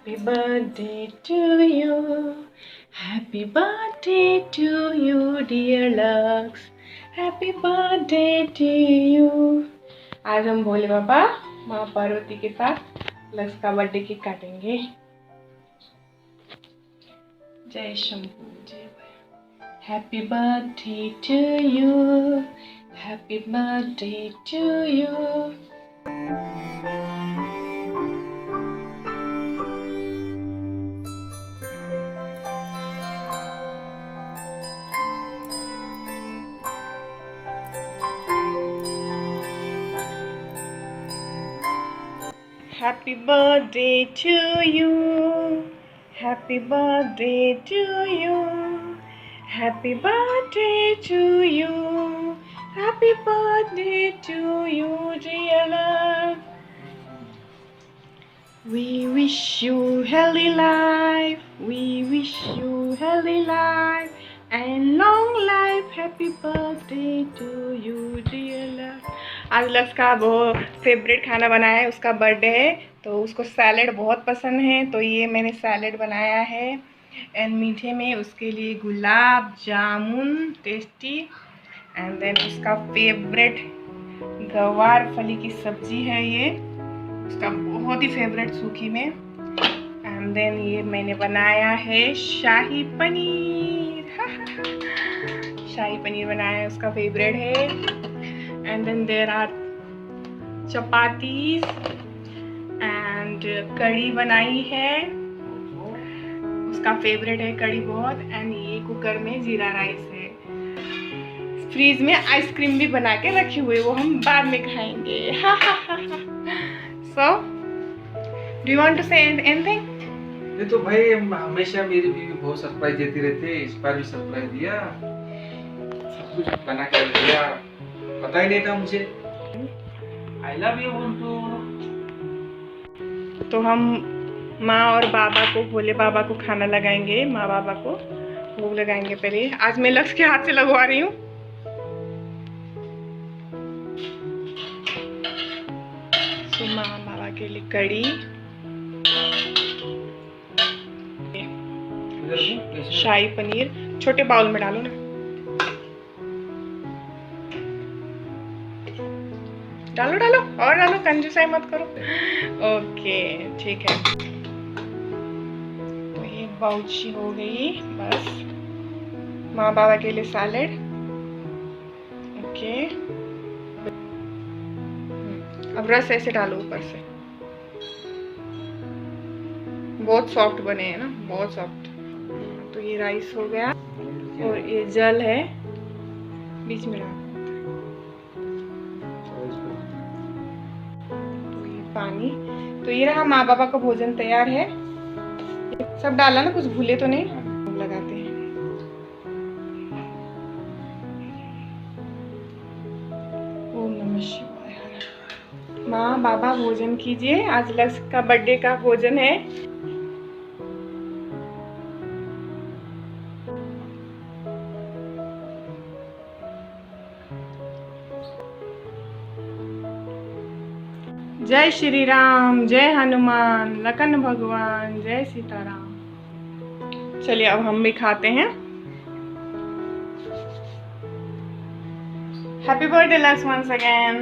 Happy birthday to you. Happy birthday to you, dear Lux. Happy birthday to you. आज हम भोले बाबा माँ पार्वती के साथ लक्स का बर्थडे केक काटेंगे। जय शंभू जय। Happy birthday to you. Happy birthday to you. Happy birthday to you. Happy birthday to you. Happy birthday to you. Happy birthday to you, dear love. We wish you healthy life. We wish you healthy life and long life. Happy birthday to you, dear love. आज lux का वो favourite खाना बनाया है, उसका birthday है तो उसको सैलेड बहुत पसंद है, तो ये मैंने सैलेड बनाया है। एंड मीठे में उसके लिए gulab jamun tasty, and then उसका फेवरेट गवार फली की सब्जी है, ये उसका बहुत ही फेवरेट सूखी में। एंड देन ये मैंने बनाया है शाही पनीर। शाही पनीर बनाया है, उसका फेवरेट है। And then there are chapatis and कड़ी बनाई है, उसका फेवरेट है कड़ी बहुत। एंड ये कुकर में जीरा राइस है। फ्रीज में आइसक्रीम भी बना के रखी हुई, वो हम बाद में खाएंगे। So, do you want to say anything? ये तो भाई हमेशा मेरी बीवी बहुत सरप्राइज देती रहती है, इस बार भी सरप्राइज दिया, सब कुछ बना कर दिया, पता ही नहीं था मुझे। I love you उनको। तो हम माँ और बाबा को, भोले बाबा को खाना लगाएंगे, माँ बाबा को भोग लगाएंगे। पहले आज मैं लक्ष्य के हाथ से लगवा रही हूँ। तो माँ बाबा के लिए कड़ी, शाही पनीर छोटे बाउल में डालो ना, डालो डालो और डालो, कंजूसाई मत करो। ओके ठीक है, तो ये बाउची हो गई बस। माँ बाबा के लिए सैलेड। ओके, अब रस ऐसे डालो ऊपर से। बहुत सॉफ्ट बने हैं ना, बहुत सॉफ्ट। तो ये राइस हो गया और ये जल है बीच में डाल, पानी। तो ये रहा माँ बाबा का भोजन तैयार है। सब डाला ना, कुछ भूले तो नहीं? लगाते हैं। ओम नमः शिवाय। माँ बाबा भोजन कीजिए, आज लक्ष्य का बर्थडे का भोजन है। जय श्री राम, जय हनुमान, लखन भगवान, जय सीताराम। चलिए अब हम भी खाते हैं। हैप्पी बर्थडे लक्ष्य वंस अगेन।